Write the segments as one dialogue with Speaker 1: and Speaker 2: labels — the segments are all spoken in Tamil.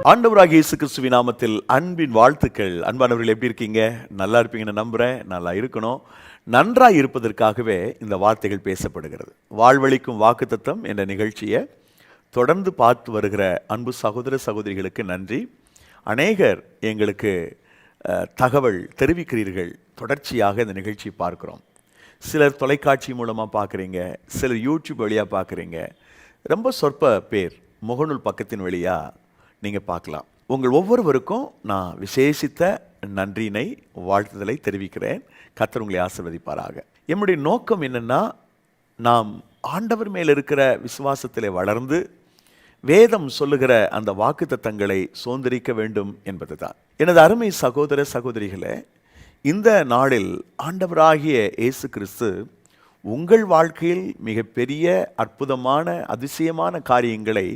Speaker 1: ஆண்டவராகிய இயேசு கிறிஸ்துவின் நாமத்தில் அன்பின் வாழ்த்துக்கள். அன்பானவர்கள், எப்படி இருக்கீங்க? நல்லா இருப்பீங்கன்னு நம்புகிறேன். நல்லா இருக்கணும். நன்றாய் இருப்பதற்காகவே இந்த வார்த்தைகள் பேசப்படுகிறது. வாழ்வளிக்கும் வாக்குத்தத்தம் என்ற நிகழ்ச்சியை தொடர்ந்து பார்த்து வருகிற அன்பு சகோதர சகோதரிகளுக்கு நன்றி. அநேகர் எங்களுக்கு தகவல் தெரிவிக்கிறீர்கள். தொடர்ச்சியாக இந்த நிகழ்ச்சியை பார்க்குறோம். சிலர் தொலைக்காட்சி மூலமாக பார்க்குறீங்க, சிலர் யூடியூப் வழியாக பார்க்குறீங்க. ரொம்ப சொற்ப பேர் முகநூல் பக்கத்தின் வழியாக நீங்கள் பார்க்கலாம். உங்கள் ஒவ்வொருவருக்கும் நான் விசேஷித்த நன்றியினை வாழ்த்துதலை தெரிவிக்கிறேன். கர்த்தர் உங்களை ஆசீர்வதிப்பாராக. என்னுடைய நோக்கம் என்னென்னா, நாம் ஆண்டவர் மேல் இருக்கிற விசுவாசத்திலே வளர்ந்து வேதம் சொல்லுகிற அந்த வாக்குத்தத்தங்களை சுதந்திரிக்க வேண்டும் என்பது தான். எனது அருமை சகோதர சகோதரிகளே, இந்த நாளில் ஆண்டவராகிய இயேசு கிறிஸ்து உங்கள் வாழ்க்கையில் மிகப்பெரிய அற்புதமான அதிசயமான காரியங்களை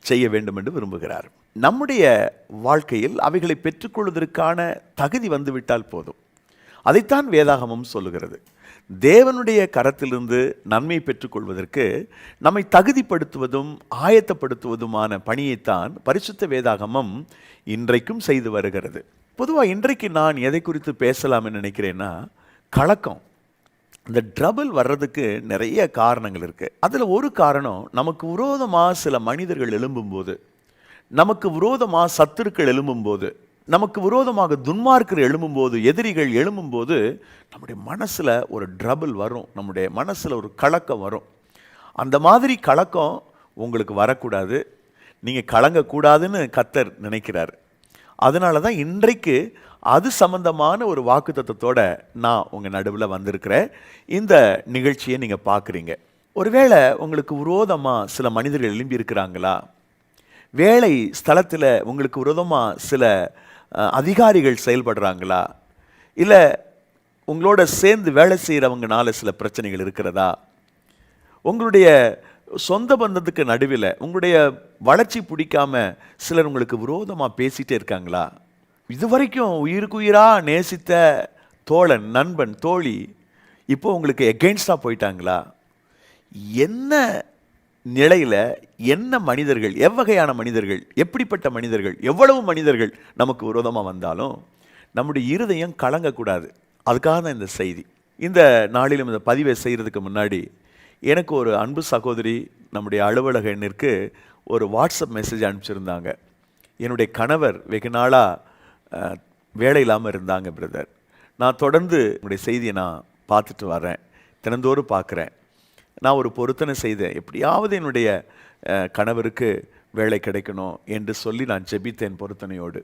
Speaker 1: செய்ய வேண்டும் என்று விரும்புகிறார். நம்முடைய வாழ்க்கையில் அவைகளை பெற்றுக்கொள்வதற்கான தகுதி வந்துவிட்டால் போதும். அதைத்தான் வேதாகமம் சொல்லுகிறது. தேவனுடைய கரத்திலிருந்து நன்மை பெற்றுக்கொள்வதற்கு நம்மை தகுதிப்படுத்துவதும் ஆயத்தப்படுத்துவதுமான பணியைத்தான் பரிசுத்த வேதாகமம் இன்றைக்கும் செய்து வருகிறது. பொதுவாக இன்றைக்கு நான் எதை குறித்து பேசலாம்னு நினைக்கிறேன்னா, கலக்கம். இந்த ட்ரபிள் வர்றதுக்கு நிறைய காரணங்கள் இருக்குது. அதில் ஒரு காரணம், நமக்கு விரோதமாக சில மனிதர்கள் எழும்பும்போது, நமக்கு விரோதமாக சத்துருக்கள் எழும்பும்போது, நமக்கு விரோதமாக துன்மார்க்கர் எழும்பும்போது, எதிரிகள் எழும்பும்போது நம்முடைய மனசில் ஒரு ட்ரபிள் வரும். நம்முடைய மனசில் ஒரு கலக்கம் வரும். அந்த மாதிரி கலக்கம் உங்களுக்கு வரக்கூடாது, நீங்கள் கலங்கக்கூடாதுன்னு கர்த்தர் நினைக்கிறார். அதனால தான் இன்றைக்கு அது சம்பந்தமான ஒரு வாக்குத்தத்தத்தோட நான் உங்கள் நடுவில் வந்திருக்கிறேன். இந்த நிகழ்ச்சியை நீங்கள் பார்க்குறீங்க. ஒருவேளை உங்களுக்கு விரோதமாக சில மனிதர்கள் எழும்பி இருக்கிறாங்களா? வேலை ஸ்தலத்தில் உங்களுக்கு விரோதமாக சில அதிகாரிகள் செயல்படுறாங்களா? இல்லை உங்களோட சேர்ந்து வேலை செய்கிறவங்கனால சில பிரச்சனைகள் இருக்கிறதா? உங்களுடைய சொந்த பந்தத்துக்கு நடுவில் உங்களுடைய வளர்ச்சி பிடிக்காம சிலர் உங்களுக்கு விரோதமாக பேசிகிட்டே இருக்காங்களா? இதுவரைக்கும் உயிருக்கு உயிராக நேசித்த தோழன், நண்பன், தோழி இப்போ உங்களுக்கு எகெயின்ஸ்டாக போயிட்டாங்களா? என்ன நிலையில், என்ன மனிதர்கள், எவ்வகையான மனிதர்கள், எப்படிப்பட்ட மனிதர்கள், எவ்வளவு மனிதர்கள் நமக்கு விரோதமாக வந்தாலும் நம்முடைய இருதயம் கலங்கக்கூடாது. அதுக்காக தான் இந்த செய்தி. இந்த நாளிலும் இந்த பதிவை செய்கிறதுக்கு முன்னாடி எனக்கு ஒரு அன்பு சகோதரி நம்முடைய அலுவலக எண்ணிற்கு ஒரு வாட்ஸ்அப் மெசேஜ் அனுப்பிச்சிருந்தாங்க. என்னுடைய கணவர் வெகு நாளாக வேலை இல்லாமல் இருந்தாங்க பிரதர். நான் தொடர்ந்து என்னுடைய செய்தியை நான் பார்த்துட்டு வரேன், தினந்தோறும் பார்க்குறேன். நான் ஒரு பொருத்தனை செய்தேன், எப்படியாவது என்னுடைய கணவருக்கு வேலை கிடைக்கணும் என்று சொல்லி நான் ஜெபித்தேன் பொருத்தனையோடு.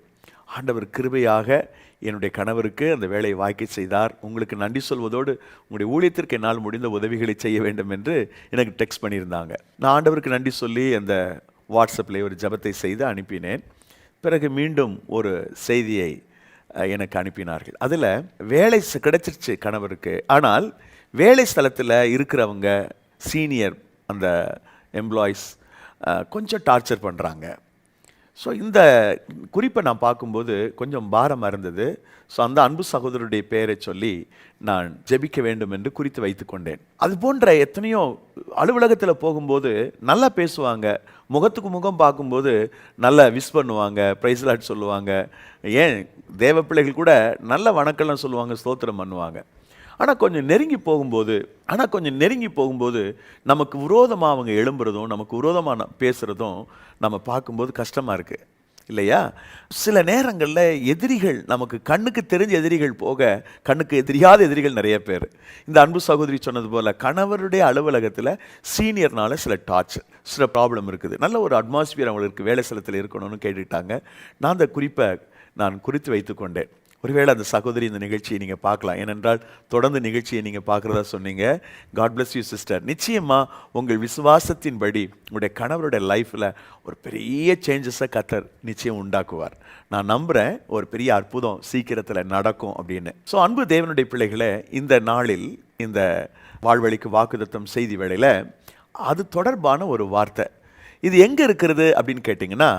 Speaker 1: ஆண்டவர் கிருபையாக என்னுடைய கணவருக்கு அந்த வேலையை வாய்க்க செய்தார். உங்களுக்கு நன்றி சொல்வதோடு உங்களுடைய ஊழியத்திற்கு என்னால் முடிந்த உதவிகளை செய்ய வேண்டும் என்று எனக்கு டெக்ஸ்ட் பண்ணியிருந்தாங்க. நான் ஆண்டவருக்கு நன்றி சொல்லி அந்த வாட்ஸ்அப்பில் ஒரு ஜெபத்தை செய்து அனுப்பினேன். பிறகு மீண்டும் ஒரு செய்தியை எனக்கு அனுப்பினார்கள். அதில் வேலை கிடைச்சிருச்சு கணவருக்கு. ஆனால் வேலை ஸ்தலத்தில் இருக்கிறவங்க சீனியர் அந்த எம்ப்ளாயீஸ் கொஞ்சம் டார்ச்சர் பண்ணுறாங்க. ஸோ இந்த குறிப்பை நான் பார்க்கும்போது கொஞ்சம் பாரமாக இருந்தது. ஸோ அந்த அன்பு சகோதரருடைய பெயரை சொல்லி நான் ஜெபிக்க வேண்டும் என்று குறித்து வைத்து கொண்டேன். அது போன்ற எத்தனையோ அலுவலகத்தில் போகும்போது நல்லா பேசுவாங்க, முகத்துக்கு முகம் பார்க்கும்போது நல்லா விஷ் பண்ணுவாங்க, பிரைஸ் லார்ட் சொல்லுவாங்க, ஏன் தேவ பிள்ளைகள் கூட நல்ல வணக்கம்லாம் சொல்லுவாங்க, ஸ்தோத்திரம் பண்ணுவாங்க. ஆனால் கொஞ்சம் நெருங்கி போகும்போது நமக்கு விரோதமாக அவங்க எழும்புறதும், நமக்கு விரோதமாக பேசுகிறதும் நம்ம பார்க்கும்போது கஷ்டமாக இருக்குது இல்லையா? சில நேரங்களில் எதிரிகள், நமக்கு கண்ணுக்கு தெரிஞ்ச எதிரிகள் போக கண்ணுக்கு தெரியாத எதிரிகள் நிறைய பேர். இந்த அன்பு சகோதரி சொன்னது போல் கணவருடைய அலுவலகத்தில் சீனியர்னால சில டார்ச்சர், சில ப்ராப்ளம் இருக்குது. நல்ல ஒரு அட்மாஸ்பியர் அவங்களுக்கு வேலை ஸ்தலத்தில் இருக்கணும்னு கேட்டுட்டாங்க. நான் அந்த குறிப்பை குறித்து வைத்து கொண்டேன். ஒருவேளை அந்த சகோதரி இந்த நிகழ்ச்சியை நீங்கள் பார்க்கலாம். ஏனென்றால் தொடர்ந்து நிகழ்ச்சியை நீங்கள் பார்க்குறதா சொன்னீங்க. God bless you sister. நிச்சயமாக உங்கள் விசுவாசத்தின்படி உங்களுடைய கணவருடைய லைஃப்பில் ஒரு பெரிய சேஞ்சஸை கர்த்தர் நிச்சயம் உண்டாக்குவார். நான் நம்புகிறேன் ஒரு பெரிய அற்புதம் சீக்கிரத்தில் நடக்கும் அப்படின்னு. ஸோ அன்பு தேவனுடைய பிள்ளைகளை, இந்த நாளில் இந்த வாழ்வழிக்கு வாக்குத்தத்தம் செய்தி வேளையில் அது தொடர்பான ஒரு வார்த்தை. இது எங்க இருக்கிறது அப்படின்னு கேட்டிங்கன்னா,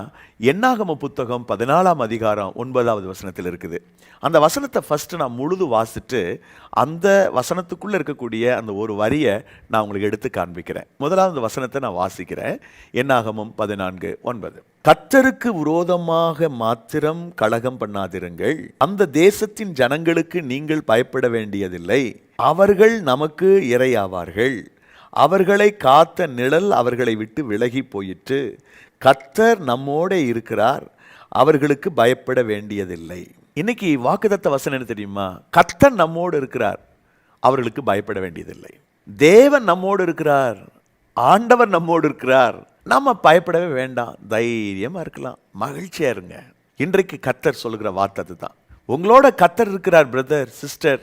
Speaker 1: என்னாகம புத்தகம் 14ஆம் அதிகாரம் 9வது வசனத்தில் இருக்குது. அந்த வசனத்தை ஃபர்ஸ்ட் நான் முழுது வாசிட்டு அந்த வசனத்துக்குள்ள இருக்கக்கூடிய அந்த ஒரு வரியை நான் உங்களுக்கு எடுத்து காண்பிக்கிறேன். முதலாவது வசனத்தை நான் வாசிக்கிறேன். என்னாகமம் 14:9. கர்த்தருக்கு விரோதமாக மாத்திரம் கலகம் பண்ணாதிருங்கள், அந்த தேசத்தின் ஜனங்களுக்கு நீங்கள் பயப்பட வேண்டியதில்லை, அவர்கள் நமக்கு இரையாவார்கள், அவர்களை காத்த நிழல் அவர்களை விட்டு விலகி போயிற்று, கர்த்தர் நம்மோட இருக்கிறார், அவர்களுக்கு பயப்பட வேண்டியதில்லை. இன்னைக்கு வாக்குத்தத்த வசனம் என்ன தெரியுமா? கர்த்தர் நம்மோடு இருக்கிறார், அவர்களுக்கு பயப்பட வேண்டியதில்லை. தேவன் நம்மோடு இருக்கிறார், ஆண்டவர் நம்மோடு இருக்கிறார், நம்ம பயப்படவே வேண்டாம், தைரியமா இருக்கலாம், மகிழ்ச்சியா இருங்க. இன்றைக்கு கர்த்தர் சொல்லுகிற வார்த்தை அதுதான். உங்களோட கர்த்தர் இருக்கிறார் பிரதர் சிஸ்டர்,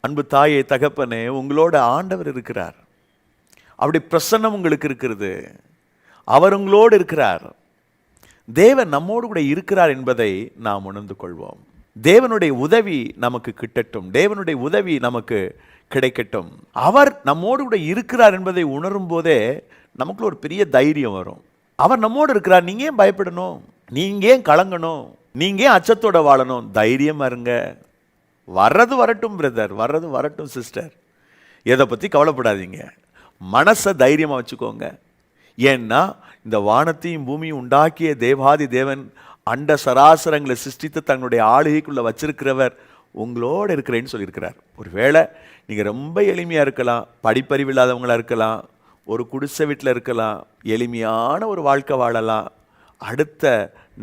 Speaker 1: அன்பு தாயே தகப்பனே, உங்களோட ஆண்டவர் இருக்கிறார். அப்படி பிரசன்னம் உங்களுக்கு இருக்கிறது, அவர் உங்களோடு இருக்கிறார். தேவன் நம்மோடு கூட இருக்கிறார் என்பதை நாம் உணர்ந்து கொள்வோம். தேவனுடைய உதவி நமக்கு கிட்டட்டும், தேவனுடைய உதவி நமக்கு கிடைக்கட்டும். அவர் நம்மோடு கூட இருக்கிறார் என்பதை உணரும் போதே நமக்குள்ள ஒரு பெரிய தைரியம் வரும். அவர் நம்மோடு இருக்கிறார், நீங்க ஏன் பயப்படணும், நீங்க ஏன் கலங்கணும், நீங்க ஏன் அச்சத்தோட வாழணும்? தைரியமா இருங்க. வர்றது வரட்டும் பிரதர், வர்றது வரட்டும் சிஸ்டர், எதை பற்றி கவலைப்படாதீங்க, மனசை தைரியமாக வச்சுக்கோங்க. ஏன்னா இந்த வானத்தையும் பூமியும் உண்டாக்கிய தேவாதி தேவன், அண்ட சராசரங்களை சிருஷ்டித்து தன்னுடைய ஆளுகைக்குள்ளே வச்சிருக்கிறவர் உங்களோடு இருக்கிறேன்னு சொல்லியிருக்கிறார். ஒருவேளை நீங்கள் ரொம்ப எளிமையாக இருக்கலாம், படிப்பறிவு இல்லாதவங்களாக இருக்கலாம், ஒரு குடிசை வீட்டில் இருக்கலாம், எளிமையான ஒரு வாழ்க்கை வாழலாம், அடுத்த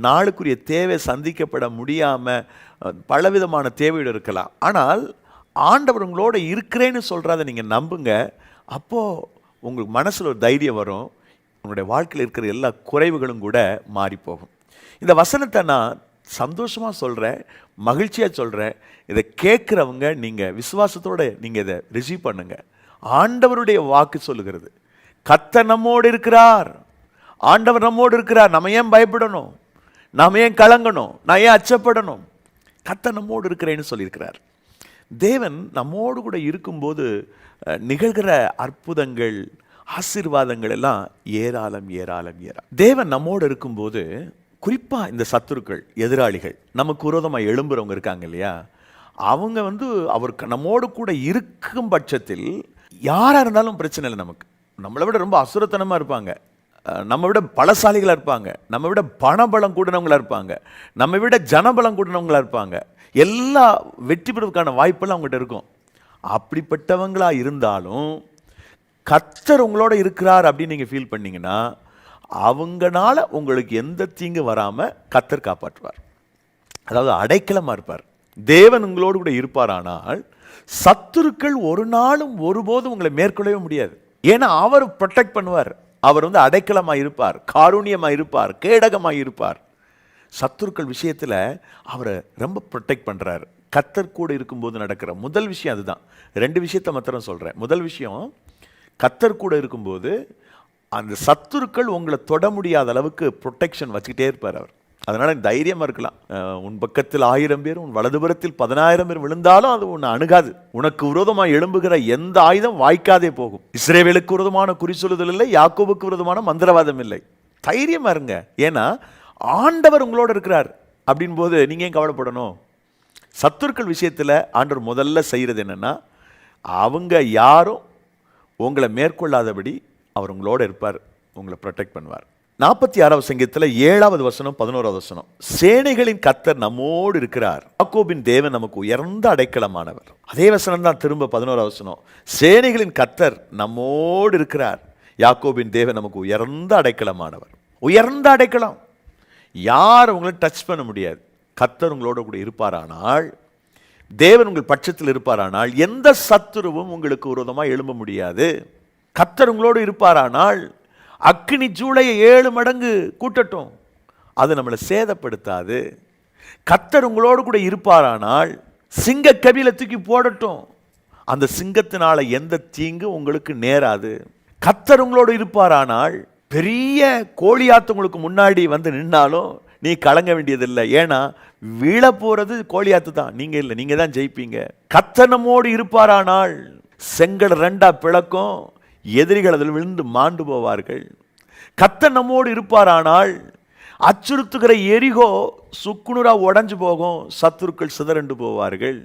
Speaker 1: நாளுக்குரிய தேவை சந்திக்கப்பட முடியாமல் பலவிதமான தேவையோடு இருக்கலாம். ஆனால் ஆண்டவர் உங்களோட இருக்கிறேன்னு சொல்கிறத நீங்கள் நம்புங்க. அப்போது உங்களுக்கு மனசில் ஒரு தைரியம் வரும், உங்களுடைய வாழ்க்கையில் இருக்கிற எல்லா குறைவுகளும் கூட மாறி போகும். இந்த வசனத்தை நான் சந்தோஷமாக சொல்கிறேன், மகிழ்ச்சியாக சொல்கிறேன். இதை கேட்குறவங்க நீங்கள் விசுவாசத்தோடு நீங்கள் இதை ரிசீவ் பண்ணுங்க. ஆண்டவருடைய வாக்கு சொல்லுகிறது, கர்த்தர் நம்மோடு இருக்கிறார், ஆண்டவர் நம்மோடு இருக்கிறார், நம்ம ஏன் பயப்படணும், நாம் ஏன் கலங்கணும், நான் ஏன் அச்சப்படணும்? கர்த்தர் நம்மோடு இருக்கிறேன்னு சொல்லியிருக்கிறார். தேவன் நம்மோடு கூட இருக்கும்போது நிகழ்கிற அற்புதங்கள், ஆசீர்வாதங்கள் எல்லாம் ஏராளம் ஏராளம் ஏராளம். தேவன் நம்மோடு இருக்கும்போது குறிப்பாக இந்த சத்துருக்கள், எதிராளிகள், நமக்கு விரோதமாக எழும்புறவங்க இருக்காங்க இல்லையா, அவங்க அவருக்கு நம்மோடு கூட இருக்கும் பட்சத்தில் யாராக இருந்தாலும் பிரச்சனை இல்லை. நமக்கு நம்மளை விட ரொம்ப அசுரத்தனமாக இருப்பாங்க, நம்ம விட பலசாலிகளாக இருப்பாங்க, நம்ம விட பணபலம் கூடினவங்களாக இருப்பாங்க, நம்ம விட ஜனபலம் கூடினவங்களாக இருப்பாங்க, எல்லா வெற்றி பெறுவதற்கான வாய்ப்பெல்லாம் அவங்ககிட்ட இருக்கும். அப்படிப்பட்டவங்களா இருந்தாலும் கர்த்தர் உங்களோட இருக்கிறார் அப்படின்னு நீங்கள் ஃபீல் பண்ணீங்கன்னா அவங்கனால உங்களுக்கு எந்த தீங்கு வராமல் கர்த்தர் காப்பாற்றுவார். அதாவது அடைக்கலமாக இருப்பார். தேவன் உங்களோடு கூட இருப்பாரானால் சத்துருக்கள் ஒரு நாளும் ஒருபோதும் உங்களை மேற்கொள்ளவே முடியாது. ஏன்னா அவர் ப்ரொடெக்ட் பண்ணுவார், அவர் அடைக்கலமாக இருப்பார், காருண்யமாக இருப்பார், கேடகமாக இருப்பார். சத்துருக்கள் விஷயத்தில் அவரை ரொம்ப ப்ரொடெக்ட் பண்ணுறாரு. கர்த்தர் கூட இருக்கும்போது நடக்கிற முதல் விஷயம் அதுதான். ரெண்டு விஷயத்தை மாத்திரம் சொல்கிறேன். முதல் விஷயம், கர்த்தர் கூட இருக்கும்போது அந்த சத்துருக்கள் உங்களை தொட முடியாத அளவுக்கு ப்ரொடெக்ஷன் வச்சுக்கிட்டே இருப்பார் அவர். அதனால் தைரியமாக இருக்கலாம். உன் பக்கத்தில் 1000 பேர், உன் வலதுபுறத்தில் 10000 பேர் விழுந்தாலும் அது உன்னை அணுகாது. உனக்கு விரோதமாக எழும்புகிற எந்த ஆயுதம் வாய்க்காதே போகும். இஸ்ரவேலுக்கு விரோதமான குறி சொல்லுதல் இல்லை, யாக்கோபுக்கு விரோதமான மந்திரவாதம் இல்லை. தைரியமாக இருங்க. ஏன்னா ஆண்டவர் உங்களோட இருக்கிறார். அப்படின் போது நீங்கள் ஏன் கவலைப்படணும்? சத்துருக்கள் விஷயத்தில் ஆண்டவர் முதல்ல செய்கிறது என்னென்னா, அவங்க யாரும் உங்களை மேற்கொள்ளாதபடி அவர் உங்களோட இருப்பார், உங்களை ப்ரொடெக்ட் பண்ணுவார். 46வது சங்கீதத்தில் 7வது வசனம் 11வது வசனம், சேனைகளின் கர்த்தர் நம்மோடு இருக்கிறார், யாக்கோபின் தேவன் நமக்கு உயர்ந்த அடைக்கலமானவர். அதே வசனம் தான் திரும்ப 11வது வசனம், சேனைகளின் கர்த்தர் நம்மோடு இருக்கிறார், யாக்கோபின் தேவன் நமக்கு உயர்ந்த அடைக்கலமானவர். உயர்ந்த அடைக்கலம், யார் உங்களை டச் பண்ண முடியாது. கர்த்தர் உங்களோட கூட இருப்பாரானால், தேவன் உங்கள் பட்சத்தில் இருப்பாரானால் எந்த சத்துருவும் உங்களுக்கு விரோதமாக எழும்ப முடியாது. கர்த்தர் உங்களோடு இருப்பாரானால் அக்கினி ஜூளையை 7 மடங்கு கூட்டட்டும், அது நம்மளை சேதப்படுத்தாது. கர்த்தர் உங்களோடு கூட இருப்பாரானால் சிங்க கபில தூக்கி போடட்டும், அந்த சிங்கத்தினால எந்த தீங்கு உங்களுக்கு நேராது. கர்த்தர் உங்களோடு இருப்பாரானால் பெரிய கோழியாத்து உங்களுக்கு முன்னாடி நின்னாலும் நீ கலங்க வேண்டியதில்லை. ஏன்னா வீழ போறது கோழியாத்து தான், நீங்க இல்லை, நீங்க தான் ஜெயிப்பீங்க. கர்த்தர் நம்மோடு இருப்பாரானால் செங்கல் 2 பிளக்கும், எதிரிகள் அதில் விழுந்து மாண்டு போவார்கள். கர்த்தர் நம்மோடு இருப்பாரானால் அச்சுறுத்துகிற எரிகோ சுக்குநூறா உடைஞ்சு போகும், சத்துருக்கள் சிதறண்டு போவார்கள்.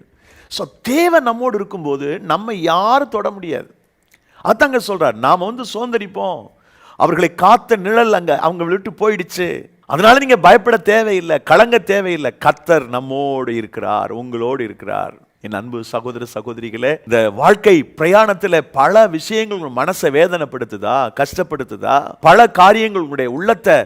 Speaker 1: ஸோ தேவன் நம்மோடு இருக்கும்போது நம்ம யாரும் தொட முடியாது. அதாங்க சொல்றார், நாம சோந்தரிப்போம், அவர்களை காத்த நிழல் அங்க அவங்க விட்டு போயிடுச்சு, அதனால நீங்க பயப்பட தேவையில்லை, கலங்க தேவையில்லை. கர்த்தர் நம்மோடு இருக்கிறார், உங்களோடு இருக்கிறார். என் அன்பு சகோதர சகோதரிகளே, இந்த வாழ்க்கை பிரயாணத்தில் பல விஷயங்கள் உங்கள் மனசை வேதனைப்படுத்துதா, கஷ்டப்படுத்துதா, பல காரியங்கள் உங்களுடைய உள்ளத்தை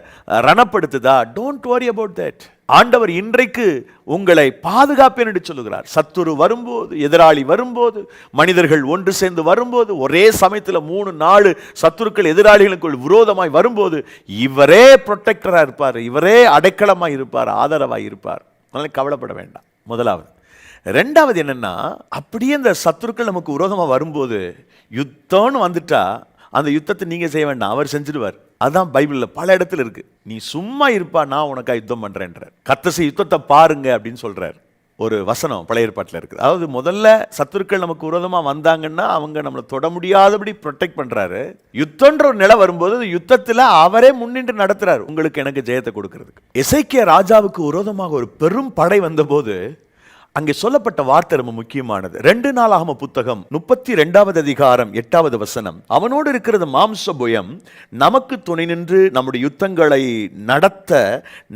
Speaker 1: ரணப்படுத்துதா, டோன்ட் வரி அபவுட் தட். ஆண்டவர் இன்றைக்கு உங்களை பாதுகாப்பேன் என்று சொல்லுகிறார். சத்துரு வரும்போது, எதிராளி வரும்போது, மனிதர்கள் ஒன்று சேர்ந்து வரும்போது, ஒரே சமயத்தில் 3-4 சத்துருக்கள் எதிராளிகளுக்குள் விரோதமாய் வரும்போது இவரே ப்ரொடெக்டராக இருப்பார், இவரே அடைக்கலமாய் இருப்பார், ஆதரவாய் இருப்பார். அதனால கவலைப்பட வேண்டாம். முதலாவது. ரெண்டாவது என்னன்னா, அப்படியே இந்த சத்துருக்கள் நமக்கு விரோதமாக வரும்போது யுத்தம்னு வந்துட்டா அந்த யுத்தத்தை நீங்க செய்ய வேண்டாம், அவர் செஞ்சிடுவார். அதான் பைபிளில் பல இடத்துல இருக்கு. நீ சும்மா இருப்பா, நான் உனக்கா யுத்தம் பண்றேன்றார். கர்த்தர் யுத்தத்தை பாருங்க அப்படின்னு சொல்றார். ஒரு வசனம் பழைய ஏற்பாட்டில் இருக்குது. அதாவது முதல்ல சத்துருக்கள் நமக்கு விரோதமாக வந்தாங்கன்னா அவங்க நம்மளை தொட முடியாதபடி ப்ரொடெக்ட் பண்றாரு. யுத்தம்ன்ற ஒரு நிலை வரும்போது யுத்தத்தில் அவரே முன்னின்று நடத்துறாரு, உங்களுக்கு எனக்கு ஜெயத்தை கொடுக்கறதுக்கு. எசேக்கியா ராஜாவுக்கு விரோதமாக ஒரு பெரும் படை வந்தபோது அங்கே சொல்லப்பட்ட வார்த்தை ரொம்ப முக்கியமானது. 2 நாளாகம புத்தகம் 32வது அதிகாரம் 8வது வசனம், அவனோடு இருக்கிறது மாம்சபுயம், நமக்கு துணை நின்று நம்முடைய யுத்தங்களை நடத்த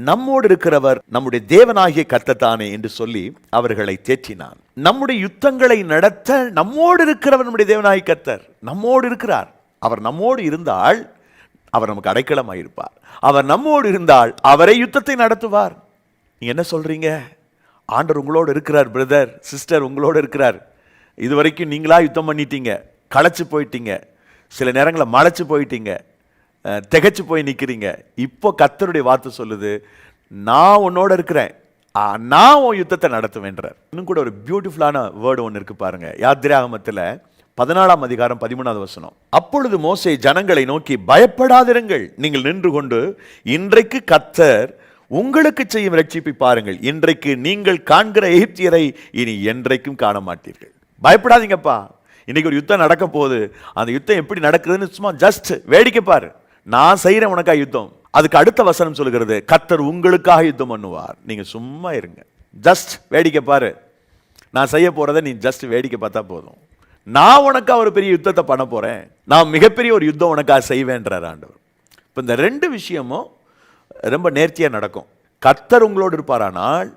Speaker 1: நம்மோடு இருக்கிறவர் நம்முடைய தேவனாகிய கர்த்தத்தானே என்று சொல்லி அவர்களை தேற்றினான். நம்முடைய யுத்தங்களை நடத்த நம்மோடு இருக்கிறவர் நம்முடைய தேவனாகிய கர்த்தர் நம்மோடு இருக்கிறார். அவர் நம்மோடு இருந்தால் அவர் நமக்கு அடைக்கலமாயிருப்பார். அவர் நம்மோடு இருந்தால் அவரை யுத்தத்தை நடத்துவார். நீங்க என்ன சொல்றீங்க? ஆண்டவர் உங்களோடு இருக்கிறார் பிரதர், சிஸ்டர், உங்களோடு இருக்கிறார். இதுவரைக்கும் நீங்களா யுத்தம் பண்ணிட்டீங்க, களைச்சு போயிட்டீங்க, சில நேரங்களில் மலைச்சு போயிட்டீங்க, திகைச்சு போய் நிற்கிறீங்க. இப்போ கர்த்தருடைய வார்த்தை சொல்லுது, நான் உன்னோட இருக்கிறேன், நான் உன் யுத்தத்தை நடத்துவேன்றார். இன்னும் கூட ஒரு பியூட்டிஃபுல்லான வேர்டு ஒன்று இருக்கு பாருங்க. யாத்திராகமத்தில் 14ஆம் அதிகாரம் 13வது வசனம், அப்பொழுது மோசே ஜனங்களை நோக்கி, பயப்படாதிருங்கள், நீங்கள் நின்று கொண்டு இன்றைக்கு கர்த்தர் உங்களுக்கு செய்யும் ரட்சிப்பை பாருங்கள், இன்றைக்கு நீங்கள் காண்கிற எகிப்தியரை இனி என்றைக்கும் காண மாட்டீர்கள். பயப்படாதீங்கப்பா, இன்னைக்கு ஒரு யுத்தம் நடக்க போகுது, அந்த யுத்தம் எப்படி நடக்குதுன்னு சும்மா ஜஸ்ட் வேடிக்கை பாரு, நான் செய்யறேன் உனக்காக யுத்தம். அதுக்கு அடுத்த வசனம் சொல்லுகிறது, கர்த்தர் உங்களுக்காக யுத்தம் பண்ணுவார், நீங்க சும்மா இருங்க, ஜஸ்ட் வேடிக்கை பாரு, நான் செய்ய போறதை நீ ஜஸ்ட் வேடிக்கை பார்த்தா போதும், நான் உனக்காக ஒரு பெரிய யுத்தத்தை பண்ண போறேன், நான் மிகப்பெரிய ஒரு யுத்தம் உனக்காக செய்வேன்றார் ஆண்டவர். இப்போ இந்த 2 விஷயமும் ரொம்ப நேர்த்தியாக நடக்கும். கர்த்தர் உங்களோடு இருப்பாரானால்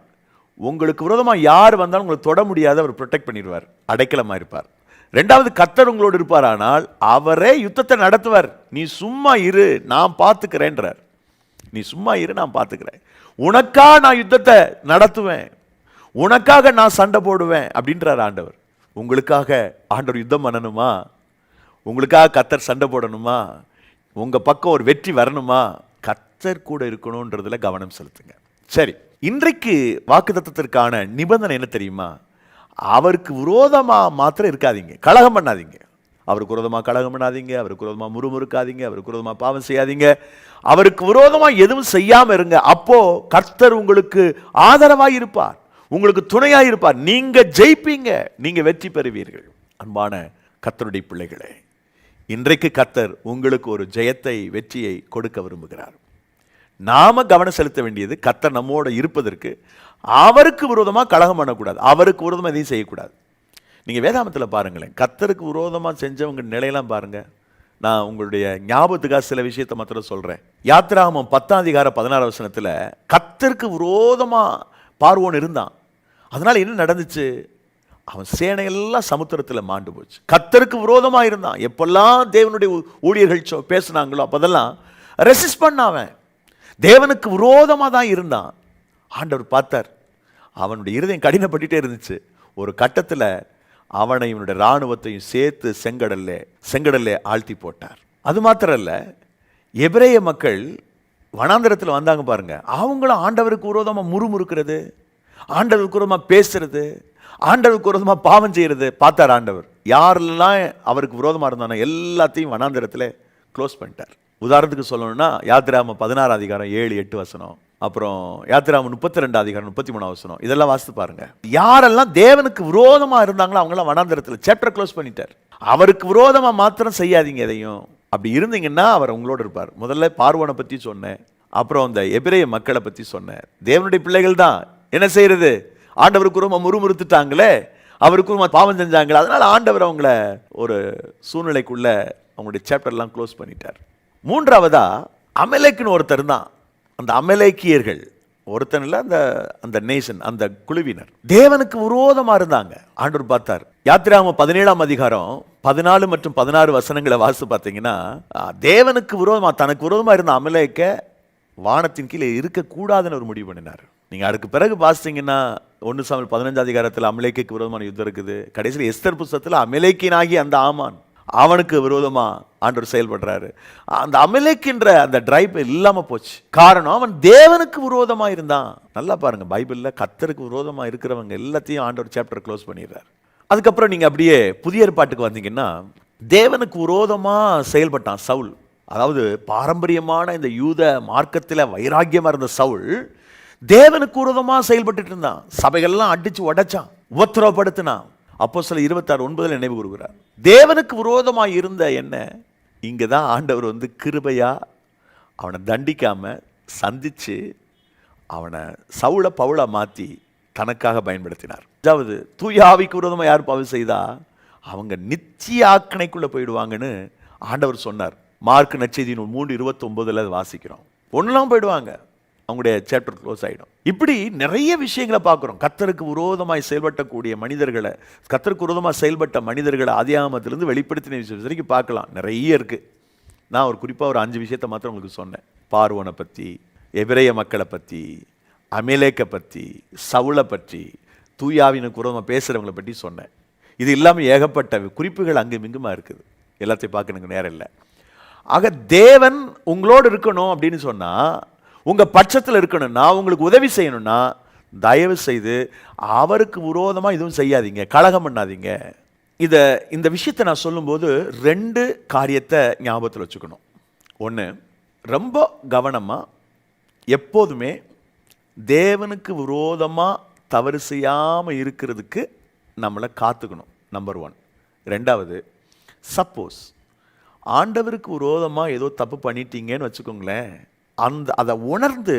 Speaker 1: உங்களுக்கு விரோதமாக யார் வந்தாலும் உங்களை தொட முடியாது, அவர் ப்ரொடெக்ட் பண்ணிடுவார், அடைக்கலமாக இருப்பார். ரெண்டாவது, கர்த்தர் உங்களோடு இருப்பாரானால் அவரே யுத்தத்தை நடத்துவார். நீ சும்மா இரு, நான் பார்த்துக்கிறேன்றார். நீ சும்மா இரு, நான் பார்த்துக்கிறேன், உனக்காக நான் யுத்தத்தை நடத்துவேன், உனக்காக நான் சண்டை போடுவேன் அப்படின்றார் ஆண்டவர். உங்களுக்காக ஆண்டவர் யுத்தம் பண்ணணுமா? உங்களுக்காக கர்த்தர் சண்டை போடணுமா? உங்க பக்கம் ஒரு வெற்றி வரணுமா? கர்த்தர் கூட இருக்கணும்ன்றதுல கவனம் செலுத்துங்க. சரி, இன்றைக்கு வாக்குத்தத்தத்திற்கான நிபந்தனை என்ன தெரியுமா? அவருக்கு விரோதமா மாத்திரம் இருக்காதீங்க, கலகம் பண்ணாதீங்க. அவருக்கு விரோதமா கலகம் பண்ணாதீங்க, அவருக்கு விரோதமா முறுமுறுக்காதீங்க, அவருக்கு விரோதமா பாவம் செய்யாதீங்க, அவருக்கு விரோதமா எதுவும் செய்யாம இருங்க. அப்போ கர்த்தர் உங்களுக்கு ஆதரவாய் இருப்பார், உங்களுக்கு துணையாய் இருப்பார், நீங்க ஜெயிப்பீங்க, நீங்க வெற்றி பெறுவீர்கள். அன்பான கர்த்தருடைய பிள்ளைகளே, இன்றைக்கு கர்த்தர் உங்களுக்கு ஒரு ஜெயத்தை, வெற்றியை கொடுக்க விரும்புகிறார். நாம கவனம் செலுத்த வேண்டியது கர்த்தர் நம்மோட இருப்பதற்கு அவருக்கு விரோதமாக கலகம் பண்ணக்கூடாது, அவருக்கு விரோதமாக எதையும் செய்யக்கூடாது. நீங்கள் வேதாமத்தில் பாருங்களேன், கர்த்தருக்கு விரோதமாக செஞ்சவங்க நிலையெல்லாம் பாருங்க. நான் உங்களுடைய ஞாபகத்துக்காக சில விஷயத்தை மாத்திரம் சொல்கிறேன். யாத்திராகமம் 10ஆம் அதிகாரம் 16 வசனத்தில் கர்த்தருக்கு விரோதமாக பார்வோன் இருந்தான். அதனால் என்ன நடந்துச்சு? அவன் சேனையெல்லாம் சமுத்திரத்தில் மாண்டு போச்சு. கர்த்தருக்கு விரோதமாக இருந்தான். எப்பெல்லாம் தேவனுடைய ஊழியர்கள் பேசினாங்களோ அப்போதெல்லாம் ரெசிஸ்ட் பண்ண, அவன் தேவனுக்கு விரோதமாக தான் இருந்தான். ஆண்டவர் பார்த்தார், அவனுடைய இருதயம் கடினப்பட்டுட்டே இருந்துச்சு. ஒரு கட்டத்தில் அவனை இவனுடைய இராணுவத்தையும் சேர்த்து செங்கடல்ல ஆழ்த்தி போட்டார். அது மாத்திரம் இல்லை, எபிரேய மக்கள் வனாந்தரத்தில் வந்தாங்க பாருங்க, அவங்களும் ஆண்டவருக்கு விரோதமாக முறுமுறுக்கிறது, ஆண்டவருக்கு விரோதமாக பேசுறது, ஆண்டவருக்கு விரோதமாக பாவம் செய்யறது பார்த்தார் ஆண்டவர். யாரெல்லாம் அவருக்கு விரோதமாக இருந்தானோ எல்லாத்தையும் வனாந்தரத்தில் க்ளோஸ் பண்ணிட்டார். உதாரணத்துக்கு சொல்லணும்னா யாத்திராகமம் 16 அதிகாரம் 7-8 வசனம், அப்புறம் யாத்திராகமம் 32 அதிகாரம் 33 வசனம், இதெல்லாம் வாசித்து பாருங்க. யாரெல்லாம் தேவனுக்கு விரோதமாக இருந்தாங்களோ அவங்களாம் வனாந்தரத்தில் சாப்டர் க்ளோஸ் பண்ணிட்டார். அவருக்கு விரோதமாக மாத்திரம் செய்யாதீங்க எதையும். அப்படி இருந்தீங்கன்னா அவர் உங்களோட இருப்பார். முதல்ல பார்வோனை பற்றி சொன்னேன், அப்புறம் அந்த எபிரேய மக்களை பற்றி சொன்னேன். தேவனுடைய பிள்ளைகள் தான், என்ன செய்யறது, ஆண்டவருக்கு ரொம்ப முறுமுறுத்துட்டாங்களே, அவருக்கு பாவம் செஞ்சாங்களே, அதனால ஆண்டவர் அவங்கள ஒரு சூழ்நிலைக்குள்ள அவங்களுடைய சாப்டர்லாம் க்ளோஸ் பண்ணிட்டார். மூன்றாவதா அமலேக்குன்னு ஒருத்தர் தான். அந்த அமலேக்கியர்கள் ஒருத்தன் இல்ல, அந்த அந்த நேஷன், அந்த குழுவினர் தேவனுக்கு விரோதமா இருந்தாங்க. ஆண்டவர் பார்த்தார். யாத்திராகமம் 17ஆம் அதிகாரம் 14 மற்றும் 16 வசனங்களை வாசித்து பார்த்தீங்கன்னா, தேவனுக்கு விரோதமா, தனக்கு விரோதமா இருந்த அமலேக்க வானத்தின் கீழே இருக்கக்கூடாதுன்னு ஒரு முடிவு பண்ணினார். நீங்க அதுக்கு பிறகு வாசித்தீங்கன்னா 1 சாமுவேல் 15 அதிகாரத்தில் அமலேக்குக்கு விரோதமான யுத்தம் இருக்குது. கடைசியில் எஸ்தர் புஸ்தகத்தில் அமலேக்கியனாகி அந்த ஆமான் அவனுக்கு விரோதமா ஆண்டவர் செயல்படுறாரு. அந்த அமலேக்கின்ற அந்த டிரைப் இல்லாம போச்சு. காரணம், அவன் தேவனுக்கு விரோதமா இருந்தான். நல்லா பாருங்க, பைபிள்ல கர்த்தருக்கு விரோதமா இருக்கிறவங்க எல்லாத்தையும் ஆண்டவர் சாப்டர் க்ளோஸ் பண்ணிடுறார். அதுக்கப்புறம் நீங்க அப்படியே புதிய ஏற்பாட்டுக்கு வந்தீங்கன்னா, தேவனுக்கு விரோதமா செயல்பட்டான் சவுல். அதாவது பாரம்பரியமான இந்த யூத மார்க்கத்தில் வைராக்கியமா இருந்த சவுல் தேவனுக்கு விரோதமா செயல்பட்டு இருந்தான். சபைகள்லாம் அடிச்சு உடைச்சான், உபத்திரவப்படுத்தினான். அப்போஸ்தலர் 26:9 நினைவு கூறுகிறார். தேவனுக்கு விரோதமாக இருந்த என்ன இங்கதான் ஆண்டவர் கிருபையா அவனை தண்டிக்காம சந்திச்சு அவனை சவுள பவுளா மாத்தி தனக்காக பயன்படுத்தினார். அதாவது தூய ஆவிக்கு விரோதமா யார் பாவம் செய்தா அவங்க நித்திய ஆக்கணைக்குள்ள போயிடுவாங்கன்னு ஆண்டவர் சொன்னார். மார்க் நற்செய்தி 3:29 வாசிக்கிறோம். ஒன்றுலாம் போயிடுவாங்க, அவங்களுடைய சாப்டர் க்ளோஸ் ஆகிடும். இப்படி நிறைய விஷயங்களை பார்க்குறோம். கர்த்தருக்கு விரோதமாய் செயல்பட்டக்கூடிய மனிதர்களை, கர்த்தருக்கு விரோதமாக செயல்பட்ட மனிதர்களை ஆதியாகமத்திலிருந்து வெளிப்படுத்தின விஷயம் வரைக்கும் பார்க்கலாம். நிறைய இருக்குது. நான் ஒரு குறிப்பாக ஒரு 5 விஷயத்தை மாத்திரம் உங்களுக்கு சொன்னேன். பார்வோனை பற்றி, எபிரேய மக்களை பற்றி, அமலேக்கை பற்றி, சவுளை பற்றி, தூயாவினுக்கு விரோதமாக பேசுகிறவங்களை பற்றி சொன்னேன். இது இல்லாமல் ஏகப்பட்ட குறிப்புகள் அங்கும் இங்குமா இருக்குது. எல்லாத்தையும் பார்க்க எனக்கு நேரம் இல்லை. ஆக தேவன் உங்களோடு இருக்கணும் அப்படின்னு சொன்னால், உங்கள் பட்சத்தில் இருக்கணும்னா, உங்களுக்கு உதவி செய்யணும்னா, தயவு செய்து அவருக்கு விரோதமாக எதுவும் செய்யாதீங்க, கலகம் பண்ணாதீங்க. இந்த விஷயத்தை நான் சொல்லும்போது 2 காரியத்தை ஞாபகத்தில் வச்சுக்கணும். ஒன்று, ரொம்ப கவனமாக எப்போதுமே தேவனுக்கு விரோதமாக தவறு செய்யாமல் இருக்கிறதுக்கு நம்மளை காத்துக்கணும். நம்பர் 1. 2வது, சப்போஸ் ஆண்டவருக்கு விரோதமாக ஏதோ தப்பு பண்ணிட்டீங்கன்னு வச்சுக்கோங்களேன், அதை உணர்ந்து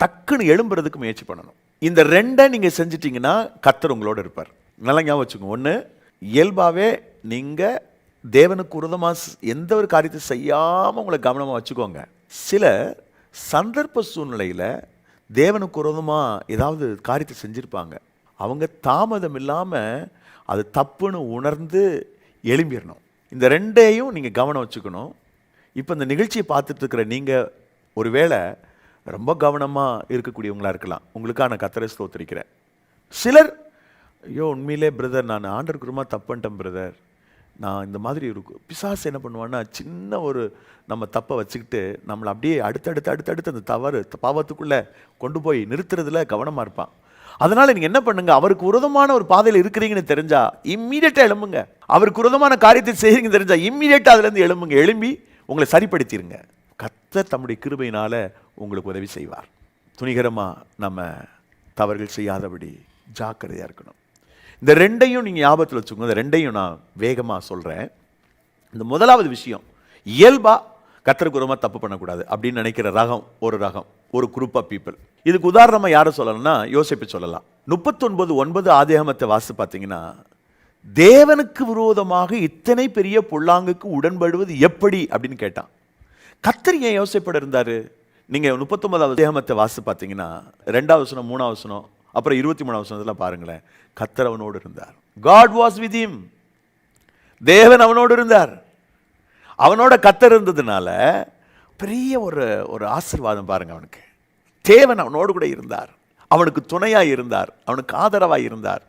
Speaker 1: டக்குன்னு எழும்புறதுக்கு முயற்சி பண்ணணும். இந்த 2 நீங்கள் செஞ்சிட்டிங்கன்னா கர்த்தர் உங்களோட இருப்பார். நல்லா ஞாபகம் வச்சுக்கோங்க. 1, இயல்பாகவே நீங்கள் தேவனுக்கு விரோதமாக எந்த ஒரு காரியத்தை செய்யாமல் உங்களை கவனமாக வச்சுக்கோங்க. சில சந்தர்ப்ப சூழ்நிலையில் தேவனுக்கு விரோதமாக ஏதாவது காரியத்தை செஞ்சுருப்பாங்க. அவங்க தாமதம் இல்லாமல் அது தப்புன்னு உணர்ந்து எழும்பிடணும். இந்த 2ஐயும் நீங்கள் கவனம் வச்சுக்கணும். இப்போ இந்த நிகழ்ச்சியை பார்த்துட்டு இருக்கிற நீங்கள் ஒருவேளை ரொம்ப கவனமாக இருக்கக்கூடியவங்களாக இருக்கலாம். உங்களுக்காக கர்த்தரை ஸ்தோத்திரிக்கிறேன். சிலர், ஐயோ உண்மையிலே பிரதர், நான் ஆண்டவருக்கு ரொம்ப தப்பு பண்ணிட்டேன் பிரதர், நான் இந்த மாதிரி இருக்கும். பிசாசு என்ன பண்ணுவான்னா, சின்ன ஒரு நம்ம தப்பை வச்சுக்கிட்டு நம்மளை அப்படியே அடுத்தடுத்து அந்த தவறு பாவத்துக்குள்ளே கொண்டு போய் நிறுத்துறதுல கவனமாக இருப்பான். அதனால் நீங்கள் என்ன பண்ணுங்க, அவருக்கு விரோதமான ஒரு பாதையில் இருக்கிறீங்கன்னு தெரிஞ்சா இம்மீடியட்டாக எழும்புங்க. அவருக்கு விரோதமான காரியத்தை செய்கிறீங்கன்னு தெரிஞ்சா இம்மீடியட்டாக அதுலேருந்து எழும்புங்க. எழும்பி உங்களை சரிப்படுத்திடுங்க. கர்த்தர் தம்முடைய கிருபையினால் உங்களுக்கு உதவி செய்வார். துணிகரமாக நம்ம தவறுகள் செய்யாதபடி ஜாக்கிரதையாக இருக்கணும். இந்த 2ஐயும் நீங்கள் ஞாபகத்தில் வச்சுக்கோங்க. இந்த 2ஐயும் நான் வேகமாக சொல்கிறேன். இந்த முதலாவது விஷயம், இயல்பாக கர்த்தருக்கு விரோதமாக தப்பு பண்ணக்கூடாது அப்படின்னு நினைக்கிற ரகம், ஒரு குரூப் ஆஃப் பீப்புள். இதுக்கு உதாரணமாக யாரை சொல்லணும்னா யோசேப்பை சொல்லலாம். 39:9 ஆதியாகமத்தை வாசித்து பார்த்தீங்கன்னா, தேவனுக்கு விரோதமாக இத்தனை பெரிய பொல்லாங்குக்கு உடன்படுவது எப்படி அப்படின்னு கேட்டான். கர்த்தர் ஏன் யோசேப்போட இருந்தார்? நீங்கள் 39வது ஆதியாகமத்தை வாசித்து பார்த்தீங்கன்னா 2வது வசனம், 3வது வசனம், அப்புறம் 23வது வசனத்தில் பாருங்களேன். கர்த்தர் அவனோடு இருந்தார். God was with him. தேவன் அவனோடு இருந்தார். அவனோட கர்த்தர் இருந்ததுனால பெரிய ஒரு ஆசீர்வாதம் பாருங்க. அவனுக்கு தேவன் அவனோடு கூட இருந்தார், அவனுக்கு துணையாக இருந்தார், அவனுக்கு ஆதரவாக இருந்தார்.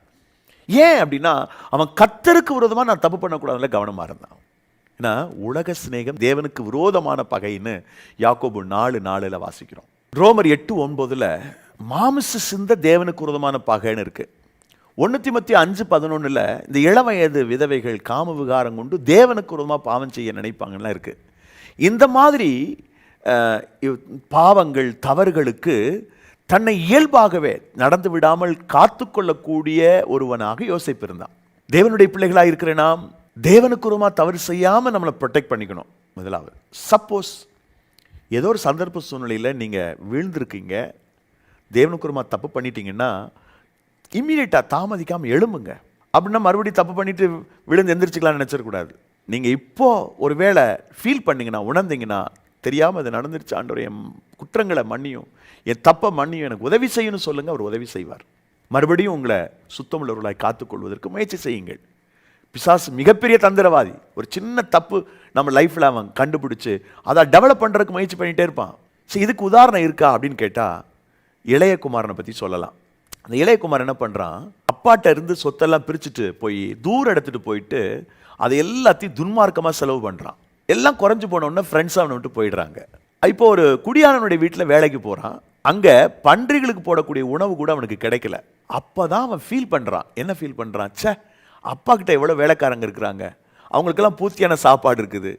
Speaker 1: ஏன் அப்படின்னா, அவன் கர்த்தருக்கு விரோதமாக நான் தப்பு பண்ணக்கூடாதுல கவனமாக இருந்தான். ஏன்னா உலக சிநேகம் தேவனுக்கு விரோதமான பகைன்னு யாக்கோபு 4:4 வாசிக்கிறோம். ரோமர் 8:9 மாமிச சிந்த தேவனுக்கு விரோதமான பகைன்னு இருக்கு. 1 தீமோத்தேயு 5:11 இந்த இளவயது விதவைகள் காம விகாரம் கொண்டு தேவனுக்கு விரோதமாக பாவம் செய்ய நினைப்பாங்கலாம் இருக்கு. இந்த மாதிரி பாவங்கள், தவறுகளுக்கு தன்னை இயல்பாகவே நடந்து விடாமல் காத்து கொள்ளக்கூடிய ஒருவனாக யோசேப்பு இருந்தான். தேவனுடைய பிள்ளைகளாக இருக்கிற நாம் தேவனுக்கு விரோதமாக தவறு செய்யாமல் நம்மளை ப்ரொடெக்ட் பண்ணிக்கணும். முதலாவது. சப்போஸ் ஏதோ ஒரு சந்தர்ப்ப சூழ்நிலையில் நீங்கள் வீழ்ந்திருக்கீங்க, தேவனுக்குறமா தப்பு பண்ணிட்டீங்கன்னா இம்மீடியட்டாக தாமதிக்காமல் எழும்புங்க. அப்படின்னா மறுபடியும் தப்பு பண்ணிட்டு விழுந்து எந்திரிச்சிக்கலாம்னு நினச்சிடக்கூடாது. நீங்கள் இப்போ ஒரு வேளை ஃபீல் பண்ணிங்கன்னா, உணர்ந்தீங்கன்னா, தெரியாமல் அது நடந்துருச்சு ஆண்டவரே, என் குற்றங்களை மன்னியும், என் தப்பை மன்னியும், எனக்கு உதவி செய்யணும்னு சொல்லுங்கள். அவர் உதவி செய்வார். மறுபடியும் உங்களை சுத்தமுள்ளவர்களாய் காத்துக்கொள்வதற்கு முயற்சி செய்யுங்கள். பிசாசு மிகப்பெரிய தந்திரவாதி. ஒரு சின்ன தப்பு நம்ம லைஃப்பில் அவன் கண்டுபிடிச்சு அதை டெவலப் பண்ணுறதுக்கு முயற்சி பண்ணிகிட்டே இருப்பான். சரி, இதுக்கு உதாரணம் இருக்கா அப்படின்னு கேட்டால் இளையகுமாரனை பற்றி சொல்லலாம். அந்த இளையகுமார் என்ன பண்ணுறான், அப்பாட்ட இருந்து சொத்தெல்லாம் பிரிச்சுட்டு போய் தூரம் எடுத்துகிட்டு போயிட்டு அதை எல்லாத்தையும் துன்மார்க்கமாக செலவு பண்ணுறான். எல்லாம் குறைஞ்சு போனோடனே ஃப்ரெண்ட்ஸ் அவனை விட்டு போயிடுறாங்க. இப்போ ஒரு குடியானவனுடைய வீட்டில் வேலைக்கு போகிறான். அங்கே பன்றிகளுக்கு போடக்கூடிய உணவு கூட அவனுக்கு கிடைக்கல. அப்போ தான் அவன் ஃபீல் பண்ணுறான். என்ன ஃபீல் பண்ணுறான், ச்சே, அப்பா கிட்ட எவ்வளோ வேலைக்காரங்க இருக்கிறாங்க, அவங்களுக்கெல்லாம் பூர்த்தியான சாப்பாடு இருக்குது,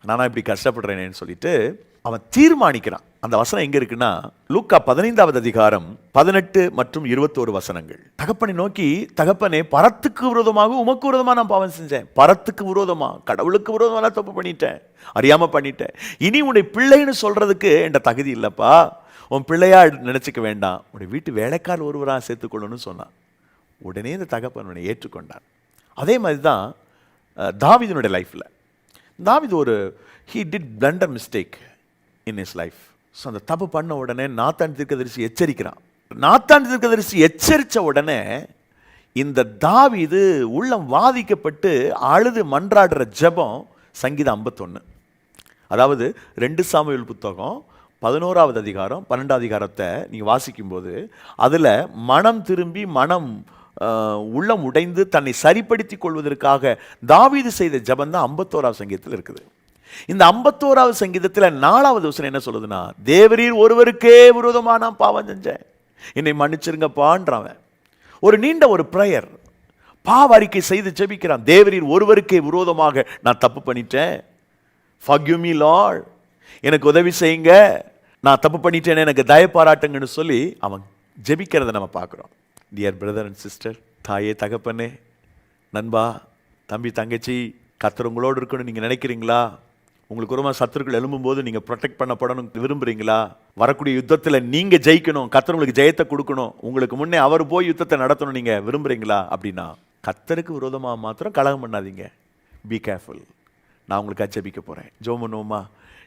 Speaker 1: நானா இப்படி கஷ்டப்படுறேனேன்னு சொல்லிட்டு அவன் தீர்மானிக்கிறான். அந்த வசனம் எங்க இருக்குன்னா, லூக்கா 15வது அதிகாரம் 18 மற்றும் 21 வசனங்கள். தகப்பனை நோக்கி, தகப்பனே, பரத்துக்கு விரோதமாக உமக்கு விரோதமா நான் பாவம் செஞ்சேன். பரத்துக்கு விரோதமா, கடவுளுக்கு விரோதமா நான் தப்பு பண்ணிட்டேன், அறியாம பண்ணிட்டேன். இனி உன்னை பிள்ளைன்னு சொல்றதுக்கு என்ற தகுதி இல்லப்பா. உன் பிள்ளையா நினைச்சுக்க வேண்டாம், உன்னுடைய வீட்டு வேலைக்கார ஒருவராக சேர்த்துக்கொள்ளணும்னு சொன்னான். உடனே இந்த தகப்பன் உன்னை ஏற்றுக்கொண்டான். அதே மாதிரி தான் தாவீதுனுடைய லைஃப்ல. தாவீது ஒரு he did blunder mistake in his life. So அந்த தப்பு பண்ண உடனே நாத்தான் தீர்க்கதரிசி எச்சரிக்கிறான். நாத்தான் தீர்க்கதரிசி எச்சரித்த உடனே இந்த தாவீது உள்ளம் வாதிக்கப்பட்டு அழுது மன்றாடுற ஜெபம் சங்கீதம் 51. அதாவது 2 சாமுவேல் புத்தகம் 11வது அதிகாரம் 12வது அதிகாரத்தை நீங்கள் வாசிக்கும்போது அதில் மனம் திரும்பி உள்ளம் உடைந்து தன்னை சரிப்படுத்தி கொள்வதற்காக தாவீது செய்த ஜெபம் தான் 51வது சங்கீதத்தில் இருக்குது. இந்த 51வது சங்கீதத்தில் 4வது வசனம் என்ன சொல்லுதுன்னா, தேவரீர் ஒருவருக்கே விரோதமா நான் பாவம் செஞ்சேன், என்னை மன்னிச்சிருங்கப்பான்றவன் ஒரு நீண்ட ஒரு பிரேயர் பாவ அறிக்கை செய்து ஜெபிக்கிறான். தேவரீர் ஒருவருக்கே விரோதமாக நான் தப்பு பண்ணிட்டேன், forgive me Lord, எனக்கு உதவி செய்யுங்க, நான் தப்பு பண்ணிட்டேன்னு எனக்கு தயவு பாராட்டுங்கன்னு சொல்லி அவன் ஜெபிக்கிறத நம்ம பார்க்குறோம். டியர் பிரதர் அண்ட் சிஸ்டர், தாயே தகப்பனே, நண்பா, தம்பி தங்கச்சி, கர்த்தர் உங்களோடு இருக்கணும்னு நீங்கள் நினைக்கிறீங்களா? உங்களுக்கு ஒரு சத்துருக்கள் எழும்பும்போது நீங்கள் ப்ரொடெக்ட் பண்ணப்படணும் விரும்புகிறீங்களா? வரக்கூடிய யுத்தத்தில் நீங்கள் ஜெயிக்கணும், கர்த்தர் உங்களுக்கு ஜெயத்தை கொடுக்கணும், உங்களுக்கு முன்னே அவர் போய் யுத்தத்தை நடத்தணும் நீங்கள் விரும்புகிறீங்களா? அப்படின்னா கர்த்தருக்கு விரோதமாக மாத்திரம் கலகம் பண்ணாதீங்க. Be careful. நான் உங்களுக்கு அச்சபிக்க போகிறேன். ஜோமனோமா,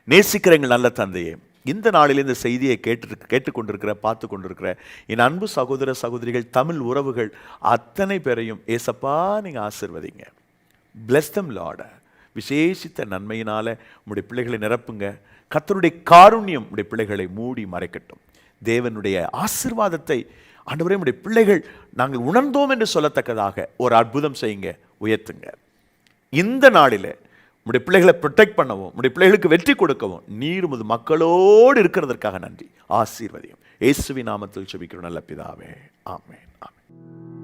Speaker 1: நேசிக்கிற எங்கள் நல்ல தந்தையே, இந்த நாளில் இந்த செய்தியை கேட்டுக்கொண்டிருக்கிற பார்த்து கொண்டிருக்கிற என் அன்பு சகோதர சகோதரிகள், தமிழ் உறவுகள் அத்தனை பேரையும் ஏசப்பா நீங்கள் ஆசீர்வதிங்க. bless them Lord. விசேஷித்த நன்மையினால உங்களுடைய பிள்ளைகளை நிரப்புங்க. கர்த்தருடைய காருண்யம் உடைய பிள்ளைகளை மூடி மறைக்கட்டும். தேவனுடைய ஆசீர்வாதத்தை ஆண்டவரே உடைய பிள்ளைகள் நாங்கள் உணர்ந்தோம் என்று சொல்லத்தக்கதாக ஒரு அற்புதம் செய்யுங்க, உயர்த்துங்க. இந்த நாளில் உடைய பிள்ளைகளை ப்ரொடெக்ட் பண்ணவும், உடைய பிள்ளைகளுக்கு வெற்றி கொடுக்கவும் நீர் உமது மக்களோடு இருக்கிறதற்காக நன்றி. ஆசீர்வதியும். இயேசுவின் நாமத்தில் ஜெபிக்கிறோம் நல்ல பிதாவே. ஆமென். ஆமென்.